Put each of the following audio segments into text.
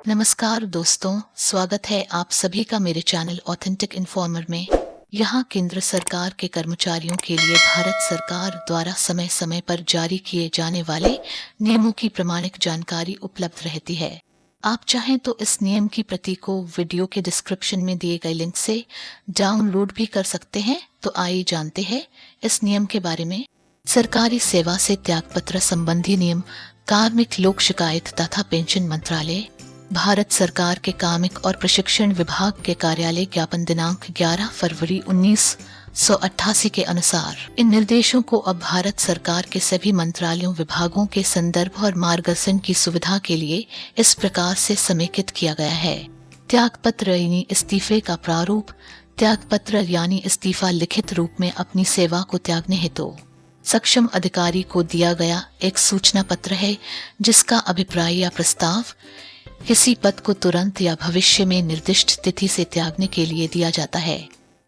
नमस्कार दोस्तों, स्वागत है आप सभी का मेरे चैनल ऑथेंटिक इन्फॉर्मर में। यहाँ केंद्र सरकार के कर्मचारियों के लिए भारत सरकार द्वारा समय समय पर जारी किए जाने वाले नियमों की प्रामाणिक जानकारी उपलब्ध रहती है। आप चाहें तो इस नियम की प्रति को वीडियो के डिस्क्रिप्शन में दिए गए लिंक से डाउनलोड भी कर सकते हैं। तो आइए जानते हैं इस नियम के बारे में। सरकारी सेवा से त्यागपत्र संबंधी नियम। कार्मिक लोक शिकायत तथा पेंशन मंत्रालय, भारत सरकार के कार्मिक और प्रशिक्षण विभाग के कार्यालय ज्ञापन दिनांक 11 फरवरी 1988 के अनुसार इन निर्देशों को अब भारत सरकार के सभी मंत्रालयों विभागों के संदर्भ और मार्गदर्शन की सुविधा के लिए इस प्रकार से समेकित किया गया है। त्यागपत्र यानी इस्तीफे का प्रारूप। त्यागपत्र यानी इस्तीफा लिखित रूप में अपनी सेवा को त्यागने हेतु सक्षम अधिकारी को दिया गया एक सूचना पत्र है, जिसका अभिप्राय या प्रस्ताव किसी पद को तुरंत या भविष्य में निर्दिष्ट तिथि से त्यागने के लिए दिया जाता है।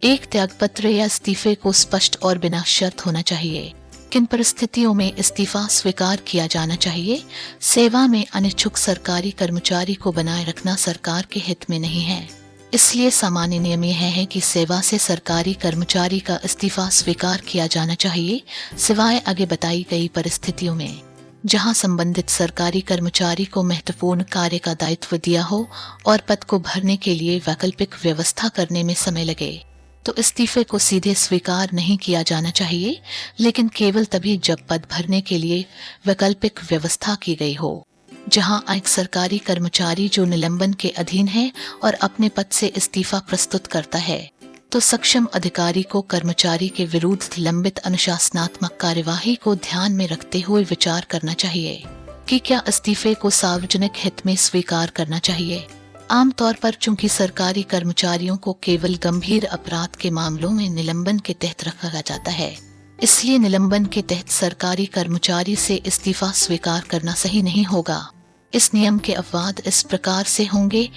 एक त्यागपत्र या इस्तीफे को स्पष्ट और बिना शर्त होना चाहिए। किन परिस्थितियों में इस्तीफा स्वीकार किया जाना चाहिए? सेवा में अनिच्छुक सरकारी कर्मचारी को बनाए रखना सरकार के हित में नहीं है। इसलिए सामान्य नियम यह है कि सेवा से सरकारी कर्मचारी का इस्तीफा स्वीकार किया जाना चाहिए, सिवाय आगे बताई गई परिस्थितियों में, जहां संबंधित सरकारी कर्मचारी को महत्वपूर्ण कार्य का दायित्व दिया हो और पद को भरने के लिए वैकल्पिक व्यवस्था करने में समय लगे, तो इस्तीफे को सीधे स्वीकार नहीं किया जाना चाहिए, लेकिन केवल तभी जब पद भरने के लिए वैकल्पिक व्यवस्था की गई हो। जहां एक सरकारी कर्मचारी जो निलंबन के अधीन है और अपने पद से इस्तीफा प्रस्तुत करता है, तो सक्षम अधिकारी को कर्मचारी के विरुद्ध लंबित अनुशासनात्मक कार्यवाही को ध्यान में रखते हुए विचार करना चाहिए कि क्या इस्तीफे को सार्वजनिक हित में स्वीकार करना चाहिए। आमतौर पर चूंकि सरकारी कर्मचारियों को केवल गंभीर अपराध के मामलों में निलंबन के तहत रखा जाता है, इसलिए निलंबन के तहत सरकारी कर्मचारी से इस्तीफा स्वीकार करना सही नहीं होगा। इस नियम के अपवाद इस प्रकार से होंगे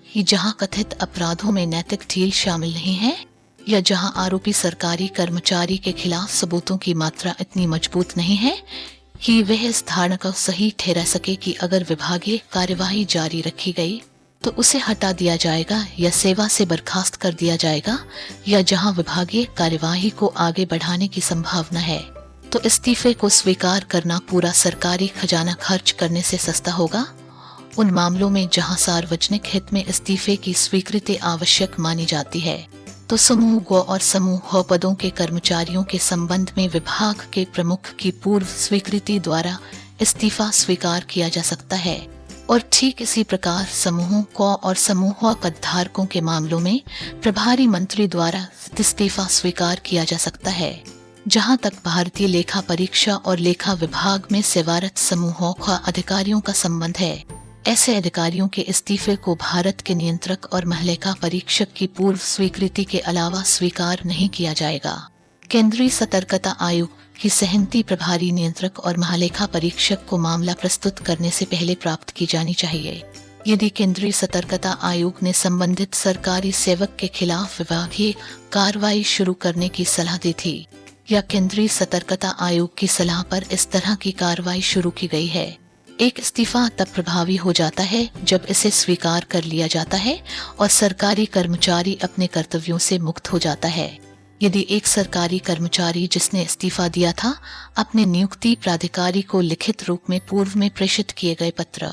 कि जहां कथित अपराधों में नैतिक ढील शामिल नहीं है, या जहां आरोपी सरकारी कर्मचारी के खिलाफ सबूतों की मात्रा इतनी मजबूत नहीं है कि वह इस धारणा को सही ठहरा सके कि अगर विभागीय कार्यवाही जारी रखी गई तो उसे हटा दिया जाएगा या सेवा से बर्खास्त कर दिया जाएगा, या जहां विभागीय कार्यवाही को आगे बढ़ाने की संभावना है, तो इस्तीफे को स्वीकार करना पूरा सरकारी खजाना खर्च करने से सस्ता होगा। उन मामलों में जहां सार्वजनिक हित में इस्तीफे की स्वीकृति आवश्यक मानी जाती है, तो समूह ग और समूह ह पदों के कर्मचारियों के संबंध में विभाग के प्रमुख की पूर्व स्वीकृति द्वारा इस्तीफा स्वीकार किया जा सकता है। और ठीक इसी प्रकार समूहों क और समूह ह पदधारकों के मामलों में प्रभारी मंत्री द्वारा इस्तीफा स्वीकार किया जा सकता है। जहां तक भारतीय लेखा परीक्षा और लेखा विभाग में सेवारत समूहों क अधिकारियों का संबंध है, ऐसे अधिकारियों के इस्तीफे को भारत के नियंत्रक और महालेखा परीक्षक की पूर्व स्वीकृति के अलावा स्वीकार नहीं किया जाएगा। केंद्रीय सतर्कता आयोग की सहमति प्रभारी नियंत्रक और महालेखा परीक्षक को मामला प्रस्तुत करने से पहले प्राप्त की जानी चाहिए। यदि केंद्रीय सतर्कता आयोग ने संबंधित सरकारी सेवक के खिलाफ विभागीय कार्रवाई शुरू करने की सलाह दी थी, या केंद्रीय सतर्कता आयोग की सलाह पर इस तरह की कार्रवाई शुरू की गई है, एक इस्तीफा तब प्रभावी हो जाता है जब इसे स्वीकार कर लिया जाता है और सरकारी कर्मचारी अपने कर्तव्यों से मुक्त हो जाता है। यदि एक सरकारी कर्मचारी जिसने इस्तीफा दिया था अपने नियुक्ति प्राधिकारी को लिखित रूप में पूर्व में प्रेषित किए गए पत्र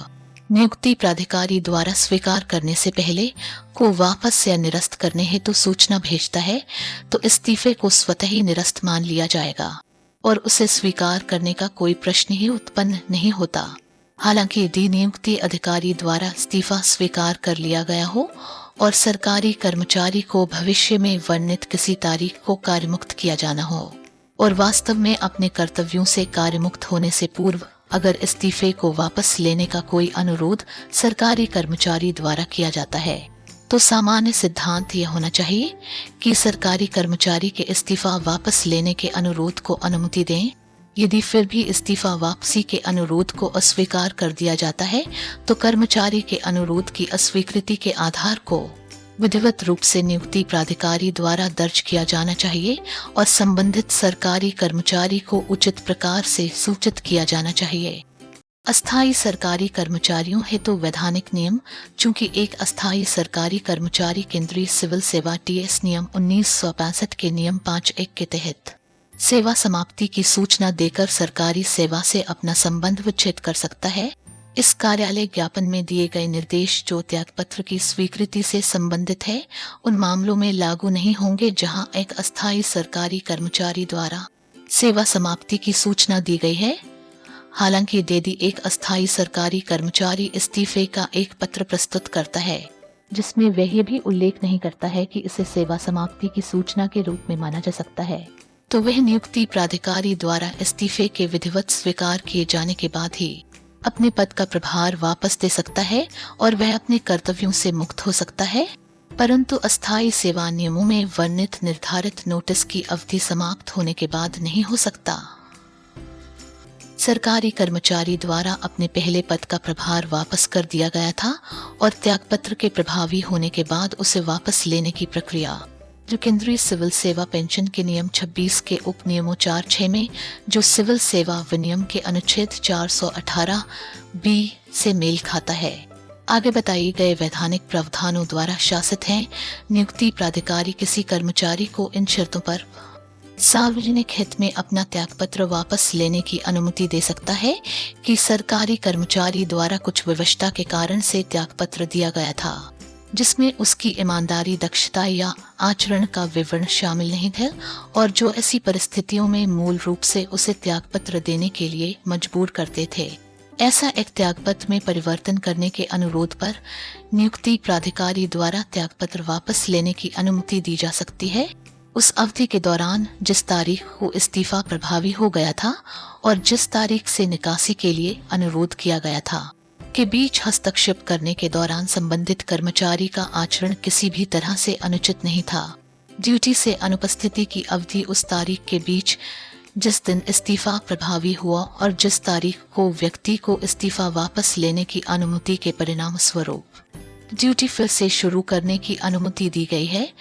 नियुक्ति प्राधिकारी द्वारा स्वीकार करने से पहले को वापस या निरस्त करने हेतु सूचना भेजता है, तो इस्तीफे को स्वतः ही निरस्त मान लिया जाएगा और उसे स्वीकार करने का कोई प्रश्न ही उत्पन्न नहीं होता। हालांकि यदि नियुक्ति अधिकारी द्वारा इस्तीफा स्वीकार कर लिया गया हो और सरकारी कर्मचारी को भविष्य में वर्णित किसी तारीख को कार्यमुक्त किया जाना हो और वास्तव में अपने कर्तव्यों से कार्यमुक्त होने से पूर्व अगर इस्तीफे को वापस लेने का कोई अनुरोध सरकारी कर्मचारी द्वारा किया जाता है, तो सामान्य सिद्धांत यह होना चाहिए कि सरकारी कर्मचारी के इस्तीफा वापस लेने के अनुरोध को अनुमति दें। यदि फिर भी इस्तीफा वापसी के अनुरोध को अस्वीकार कर दिया जाता है, तो कर्मचारी के अनुरोध की अस्वीकृति के आधार को विधिवत रूप से नियुक्ति प्राधिकारी द्वारा दर्ज किया जाना चाहिए और संबंधित सरकारी कर्मचारी को उचित प्रकार से सूचित किया जाना चाहिए। अस्थायी सरकारी कर्मचारियों हेतु वैधानिक नियम। चूंकि एक अस्थायी सरकारी कर्मचारी केंद्रीय सिविल सेवा टीएस नियम 1965 के नियम 5(1) के तहत सेवा समाप्ति की सूचना देकर सरकारी सेवा से अपना संबंध विच्छेद कर सकता है, इस कार्यालय ज्ञापन में दिए गए निर्देश जो त्यागपत्र की स्वीकृति से संबंधित है उन मामलों में लागू नहीं होंगे जहां एक अस्थायी सरकारी कर्मचारी द्वारा सेवा समाप्ति की सूचना दी गई है। हालांकि यदि एक अस्थायी सरकारी कर्मचारी इस्तीफे का एक पत्र प्रस्तुत करता है जिसमें वह ये भी उल्लेख नहीं करता है कि इसे सेवा समाप्ति की सूचना के रूप में माना जा सकता है, तो वह नियुक्ति प्राधिकारी द्वारा इस्तीफे के विधिवत स्वीकार किए जाने के बाद ही अपने पद का प्रभार वापस दे सकता है और वह अपने कर्तव्यों से मुक्त हो सकता है। परंतु अस्थायी सेवा नियमों में वर्णित निर्धारित नोटिस की अवधि समाप्त होने के बाद नहीं हो सकता। सरकारी कर्मचारी द्वारा अपने पहले पद का प्रभार वापस कर दिया गया था और त्यागपत्र के प्रभावी होने के बाद उसे वापस लेने की प्रक्रिया जो केंद्रीय सिविल सेवा पेंशन के नियम 26 के उप नियमों 4(6) में जो सिविल सेवा विनियम के अनुच्छेद 418 बी से मेल खाता है, आगे बताए गए वैधानिक प्रावधानों द्वारा शासित हैं। नियुक्ति प्राधिकारी किसी कर्मचारी को इन शर्तों पर सार्वजनिक हित में अपना त्यागपत्र वापस लेने की अनुमति दे सकता है कि सरकारी कर्मचारी द्वारा कुछ विवशता के कारण से त्यागपत्र दिया गया था जिसमें उसकी ईमानदारी, दक्षता या आचरण का विवरण शामिल नहीं थे और जो ऐसी परिस्थितियों में मूल रूप से उसे त्यागपत्र देने के लिए मजबूर करते थे। ऐसा एक त्यागपत्र में परिवर्तन करने के अनुरोध पर नियुक्ति प्राधिकारी द्वारा त्यागपत्र वापस लेने की अनुमति दी जा सकती है उस अवधि के दौरान जिस तारीख को इस्तीफा प्रभावी हो गया था और जिस तारीख से निकासी के लिए अनुरोध किया गया था के बीच हस्तक्षेप करने के दौरान संबंधित कर्मचारी का आचरण किसी भी तरह से अनुचित नहीं था। ड्यूटी से अनुपस्थिति की अवधि उस तारीख के बीच जिस दिन इस्तीफा प्रभावी हुआ और जिस तारीख को व्यक्ति को इस्तीफा वापस लेने की अनुमति के परिणाम स्वरूप ड्यूटी फिर से शुरू करने की अनुमति दी गई है,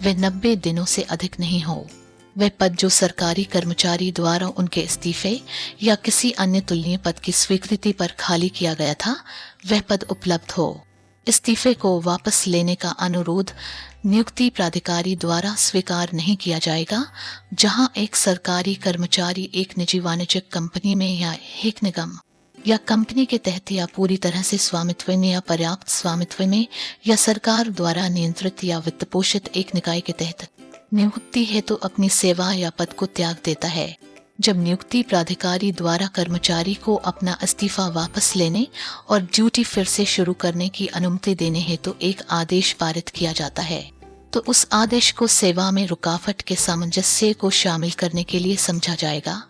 वह 90 दिनों से अधिक नहीं हो। वह पद जो सरकारी कर्मचारी द्वारा उनके इस्तीफे या किसी अन्य तुलनीय पद की स्वीकृति पर खाली किया गया था, वह पद उपलब्ध हो। इस्तीफे को वापस लेने का अनुरोध नियुक्ति प्राधिकारी द्वारा स्वीकार नहीं किया जाएगा जहां एक सरकारी कर्मचारी एक निजी वाणिज्यिक कंपनी में या एक निगम या कंपनी के तहत या पूरी तरह से स्वामित्व में या पर्याप्त स्वामित्व में या सरकार द्वारा नियंत्रित या वित्त पोषित एक निकाय के तहत नियुक्ति हेतु अपनी सेवा या पद को त्याग देता है। जब नियुक्ति प्राधिकारी द्वारा कर्मचारी को अपना इस्तीफा वापस लेने और ड्यूटी फिर से शुरू करने की अनुमति देने हेतु एक आदेश पारित किया जाता है तो उस आदेश को सेवा में रुकावट के सामंजस्य को शामिल करने के लिए समझा जाएगा,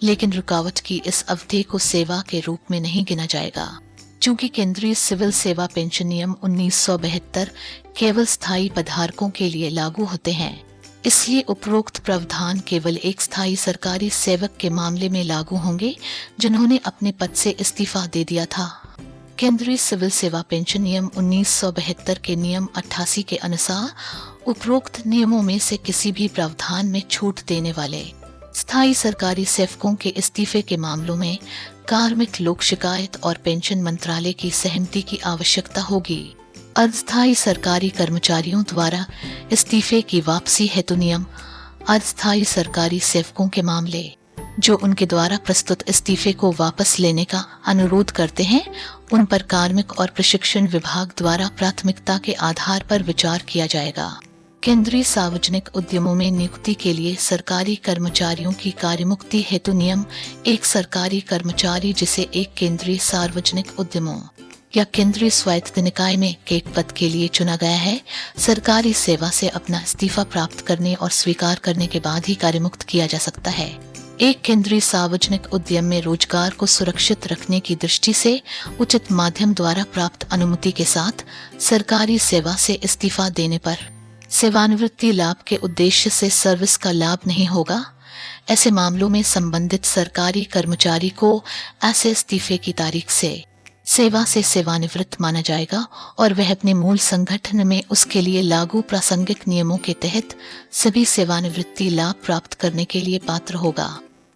लेकिन रुकावट की इस अवधि को सेवा के रूप में नहीं गिना जाएगा। चूंकि केंद्रीय सिविल सेवा पेंशन नियम 1972 केवल स्थायी पदधारकों के लिए लागू होते हैं, इसलिए उपरोक्त प्रावधान केवल एक स्थायी सरकारी सेवक के मामले में लागू होंगे जिन्होंने अपने पद से इस्तीफा दे दिया था। केंद्रीय सिविल सेवा पेंशन नियम 1972 के नियम 88 के अनुसार उपरोक्त नियमों में से किसी भी प्रावधान में छूट देने वाले स्थायी सरकारी सेवकों के इस्तीफे के मामलों में कार्मिक लोक शिकायत और पेंशन मंत्रालय की सहमति की आवश्यकता होगी। अस्थायी सरकारी कर्मचारियों द्वारा इस्तीफे की वापसी हेतु नियम अस्थायी सरकारी सेवकों के मामले जो उनके द्वारा प्रस्तुत इस्तीफे को वापस लेने का अनुरोध करते हैं, उन पर कार्मिक और प्रशिक्षण विभाग द्वारा प्राथमिकता के आधार पर विचार किया जाएगा। केंद्रीय सार्वजनिक उद्यमों में नियुक्ति के लिए सरकारी कर्मचारियों की कार्यमुक्ति हेतु नियम एक सरकारी कर्मचारी जिसे एक केंद्रीय सार्वजनिक उद्यमों या केंद्रीय स्वायत्त निकाय में एक पद के लिए चुना गया है, सरकारी सेवा से अपना इस्तीफा प्राप्त करने और स्वीकार करने के बाद ही कार्यमुक्त किया जा सकता है। एक केंद्रीय सार्वजनिक उद्यम में रोजगार को सुरक्षित रखने की दृष्टि से उचित माध्यम द्वारा प्राप्त अनुमति के साथ सरकारी सेवा से इस्तीफा देने पर सेवानिवृत्ति लाभ के उद्देश्य से सर्विस का लाभ नहीं होगा। ऐसे मामलों में संबंधित सरकारी कर्मचारी को ऐसे इस्तीफे की तारीख से सेवा से सेवानिवृत्त माना जाएगा और वह अपने मूल संगठन में उसके लिए लागू प्रासंगिक नियमों के तहत सभी सेवानिवृत्ति लाभ प्राप्त करने के लिए पात्र होगा।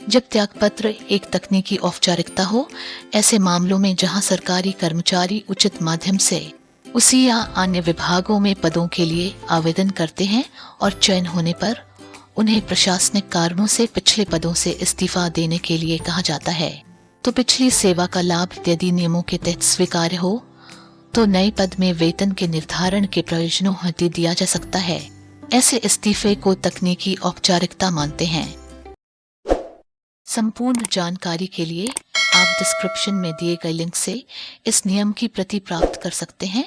जब त्यागपत्र एक तकनीकी औपचारिकता हो, ऐसे मामलों में जहां सरकारी कर्मचारी उचित माध्यम से उसी या अन्य विभागों में पदों के लिए आवेदन करते हैं और चयन होने पर उन्हें प्रशासनिक कारणों से पिछले पदों से इस्तीफा देने के लिए कहा जाता है, तो पिछली सेवा का लाभ यदि नियमों के तहत स्वीकार्य हो तो नए पद में वेतन के निर्धारण के प्रयोजनों हेतु दिया जा सकता है। ऐसे इस्तीफे को तकनीकी औपचारिकता मानते हैं। संपूर्ण जानकारी के लिए आप डिस्क्रिप्शन में दिए गए लिंक से इस नियम की प्रति प्राप्त कर सकते हैं।